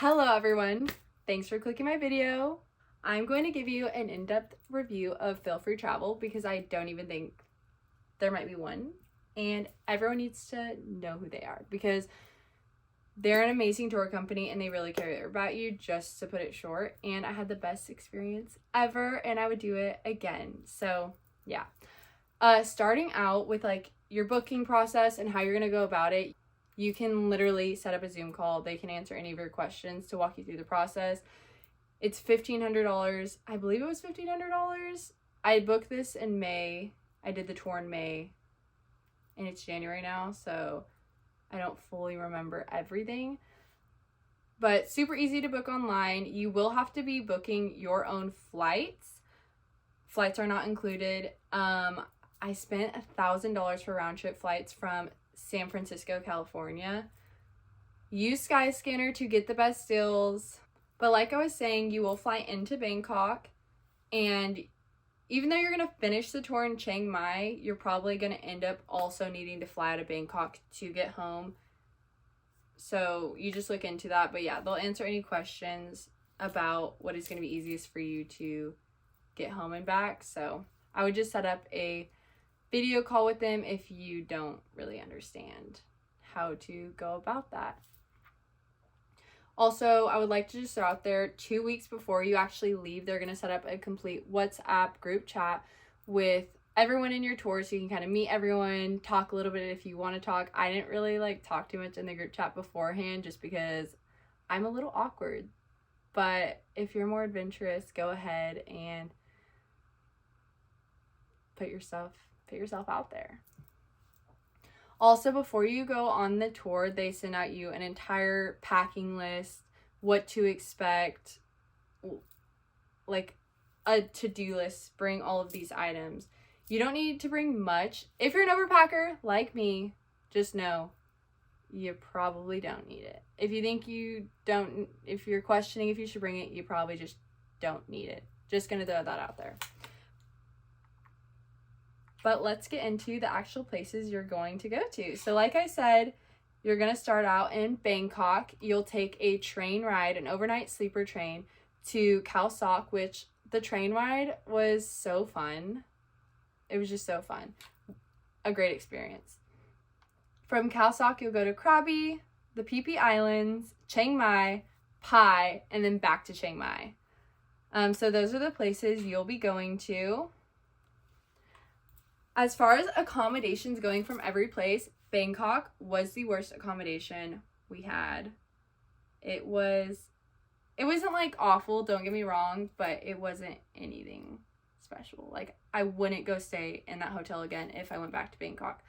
Hello everyone, thanks for clicking my video. I'm going to give you an in-depth review of Feel Free Travel because I don't even think there might be one, and everyone needs to know who they are because they're an amazing tour company and they really care about you, just to put it short. And I had the best experience ever and I would do it again. So yeah, starting out with like your booking process and how you're gonna go about it. You can literally set up a Zoom call. They can answer any of your questions to walk you through the process. It's $1,500. I believe it was $1,500. I booked this in May. I did the tour in May and it's January now, so I don't fully remember everything. But super easy to book online. You will have to be booking your own flights. Flights are not included. I spent $1,000 for round trip flights from San Francisco, California. Use Skyscanner to get the best deals. But like I was saying, you will fly into Bangkok, and even though you're going to finish the tour in Chiang Mai, you're probably going to end up also needing to fly out of Bangkok to get home. So you just look into that. But yeah, they'll answer any questions about what is going to be easiest for you to get home and back. So I would just set up a video call with them if you don't really understand how to go about that. Also, I would like to just throw out there, 2 weeks before you actually leave, they're going to set up a complete WhatsApp group chat with everyone in your tour so you can kind of meet everyone, talk a little bit if you want to talk. I didn't really talk too much in the group chat beforehand just because I'm a little awkward. But if you're more adventurous, go ahead and put yourself out there. Also, before you go on the tour, they send out you an entire packing list, what to expect, like a to-do list. Bring all of these items. You don't need to bring much. If you're an overpacker like me, just know you probably don't need it. If you think you don't, if you're questioning if you should bring it, you probably just don't need it. Just gonna throw that out there. But let's get into the actual places you're going to go to. So like I said, you're going to start out in Bangkok. You'll take a train ride, an overnight sleeper train, to Khao Sok, which the train ride was so fun. It was just so fun. A great experience. From Khao Sok, you'll go to Krabi, the Phi Phi Islands, Chiang Mai, Pai, and then back to Chiang Mai. So those are the places you'll be going to. As far as accommodations going from every place, Bangkok was the worst accommodation we had. It wasn't awful, don't get me wrong, but it wasn't anything special. I wouldn't go stay in that hotel again if I went back to Bangkok.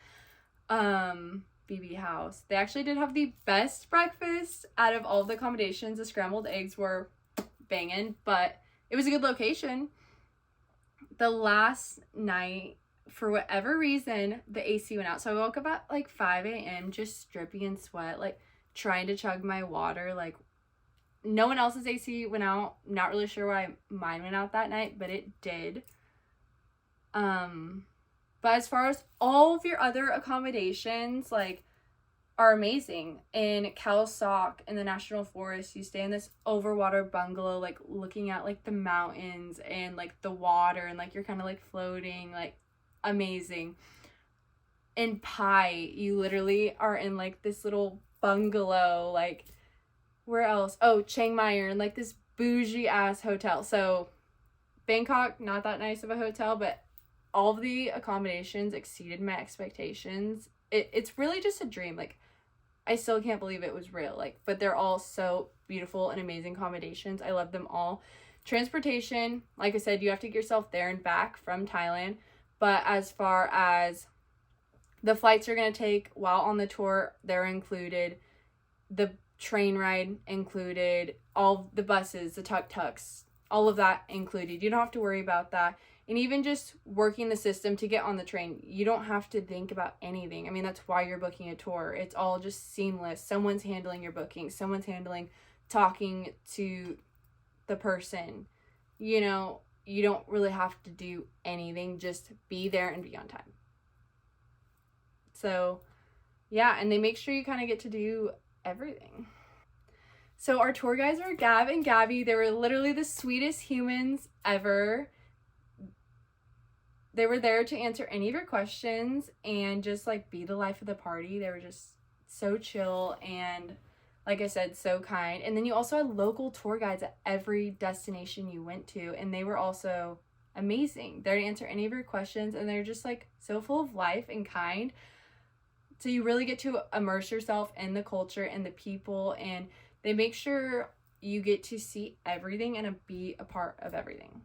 BB House. They actually did have the best breakfast out of all of the accommodations. The scrambled eggs were banging, but it was a good location. The last night, for whatever reason, the AC went out. So I woke up at 5 a.m. just dripping in sweat, trying to chug my water. No one else's AC went out. Not really sure why mine went out that night, but it did. But as far as all of your other accommodations, are amazing. In Khao Sok, in the National Forest, you stay in this overwater bungalow, looking at the mountains and the water, and you're kind of floating, amazing. In Pai, you literally are in this little bungalow. Where else? Oh, Chiang Mai, you're in this bougie ass hotel. So Bangkok, not that nice of a hotel, but all of the accommodations exceeded my expectations. It's really just a dream. I still can't believe it was real. But they're all so beautiful and amazing accommodations. I love them all. Transportation, like I said, you have to get yourself there and back from Thailand. But as far as the flights you're going to take while on the tour, they're included. The train ride included. All the buses, the tuk-tuks, all of that included. You don't have to worry about that. And even just working the system to get on the train, you don't have to think about anything. I mean, that's why you're booking a tour. It's all just seamless. Someone's handling your booking. Someone's handling talking to the person. You don't really have to do anything. Just be there and be on time. So, yeah, and they make sure you kind of get to do everything. So our tour guides were Gab and Gabby. They were literally the sweetest humans ever. They were there to answer any of your questions and just like be the life of the party. They were just so chill and, like I said, so kind. And then you also had local tour guides at every destination you went to, and they were also amazing. They're to answer any of your questions, and they're just like so full of life and kind. So you really get to immerse yourself in the culture and the people, and they make sure you get to see everything and be a part of everything.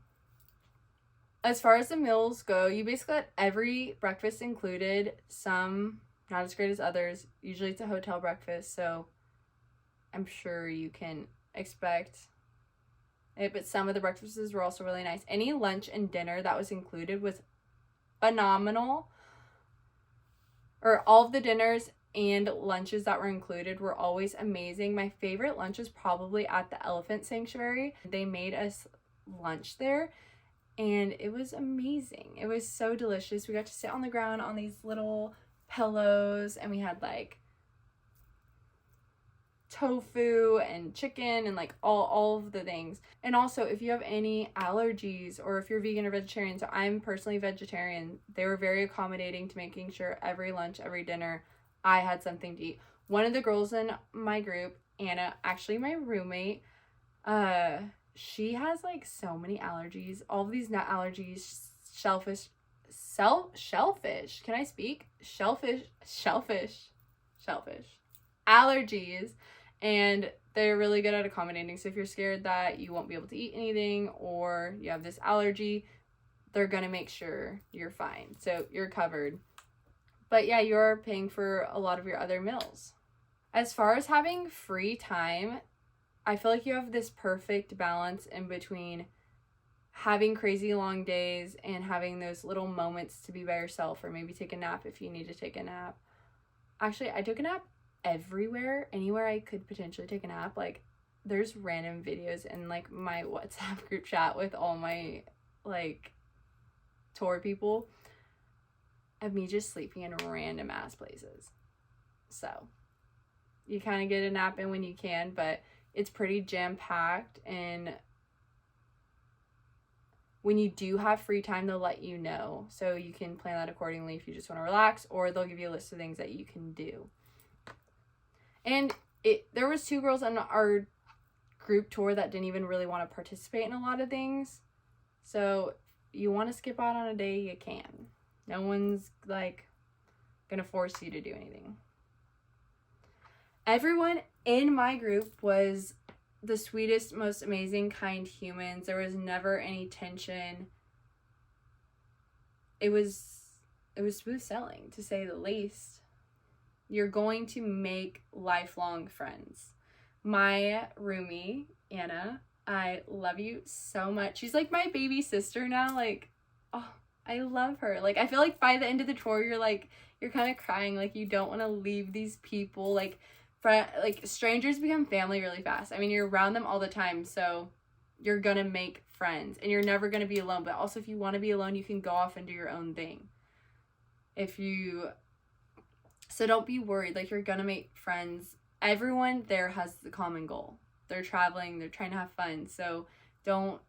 As far as the meals go, you basically had every breakfast included. Some not as great as others. Usually it's a hotel breakfast, so I'm sure you can expect it, but some of the breakfasts were also really nice. Any lunch and dinner that was included was phenomenal. Or all of the dinners and lunches that were included were always amazing. My favorite lunch was probably at the Elephant Sanctuary. They made us lunch there, and it was amazing. It was so delicious. We got to sit on the ground on these little pillows, and we had like tofu and chicken and like all of the things. And also, if you have any allergies or if you're vegan or vegetarian, so I'm personally vegetarian, they were very accommodating to making sure every lunch, every dinner, I had something to eat. One of the girls in my group, Anna, actually my roommate, she has like so many allergies. All of these nut allergies, shellfish. Can I speak? Shellfish. Allergies. And they're really good at accommodating. So if you're scared that you won't be able to eat anything or you have this allergy, they're going to make sure you're fine. So you're covered. But yeah, you're paying for a lot of your other meals. As far as having free time, I feel like you have this perfect balance in between having crazy long days and having those little moments to be by yourself, or maybe take a nap if you need to take a nap. Actually, I took a nap anywhere I could potentially take a nap. Like, there's random videos in like my WhatsApp group chat with all my like tour people of me just sleeping in random ass places. So you kind of get a nap in when you can, but it's pretty jam-packed, and when you do have free time, they'll let you know, so you can plan that accordingly if you just want to relax, or they'll give you a list of things that you can do. And there was 2 girls on our group tour that didn't even really want to participate in a lot of things. So you want to skip out on a day, you can. No one's like gonna force you to do anything. Everyone in my group was the sweetest, most amazing, kind humans. There was never any tension. It was smooth sailing, to say the least. You're going to make lifelong friends. My roomie, Anna, I love you so much. She's like my baby sister now. Like, oh, I love her. Like, I feel like by the end of the tour, you're kind of crying. Like, you don't want to leave these people. Like, strangers become family really fast. I mean, you're around them all the time, so you're gonna make friends, and you're never gonna be alone. But also, if you want to be alone, you can go off and do your own thing. So don't be worried. Like, you're gonna make friends. Everyone there has the common goal. They're traveling. They're trying to have fun. So don't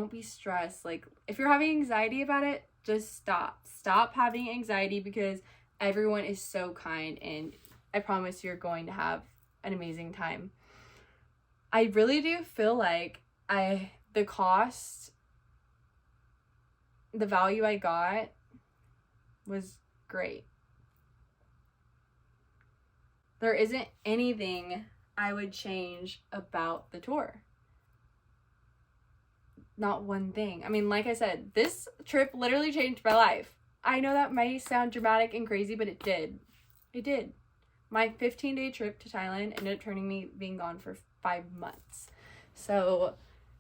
be stressed. Like, if you're having anxiety about it, just stop having anxiety, because everyone is so kind, and I promise you're going to have an amazing time. I really do feel like the value I got was great. There isn't anything I would change about the tour. Not one thing. I mean, like I said, this trip literally changed my life. I know that might sound dramatic and crazy, but it did. It did. My 15-day trip to Thailand ended up turning me being gone for 5 months. So,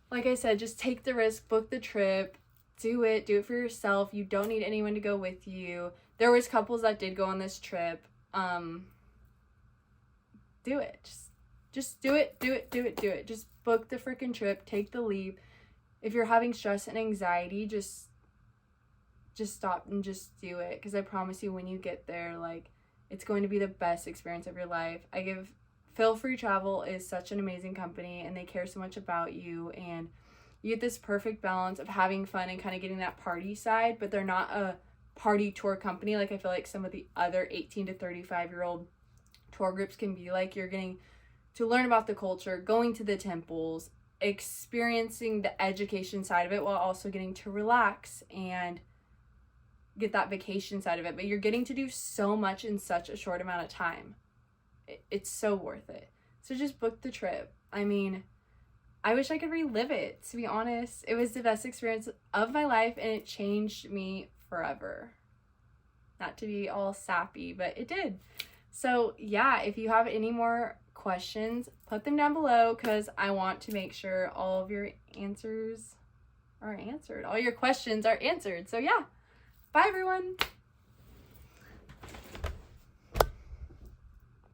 like I said, just take the risk, book the trip, do it for yourself. You don't need anyone to go with you. There was couples that did go on this trip. Do it. Just do it. Just book the freaking trip. Take the leap. If you're having stress and anxiety, just stop and just do it. Because I promise you, when you get there, like, it's going to be the best experience of your life. I give Feel Free Travel is such an amazing company, and they care so much about you, and you get this perfect balance of having fun and kind of getting that party side, but they're not a party tour company like I feel like some of the other 18 to 35-year-old tour groups can be like. You're getting to learn about the culture, going to the temples, experiencing the education side of it while also getting to relax and get that vacation side of it. But you're getting to do so much in such a short amount of time. It's so worth it. So just book the trip. I mean, I wish I could relive it, to be honest. It was the best experience of my life, and it changed me forever. Not to be all sappy, but it did. So yeah, if you have any more questions, put them down below, because I want to make sure all of your answers are answered. All your questions are answered. So yeah, bye everyone.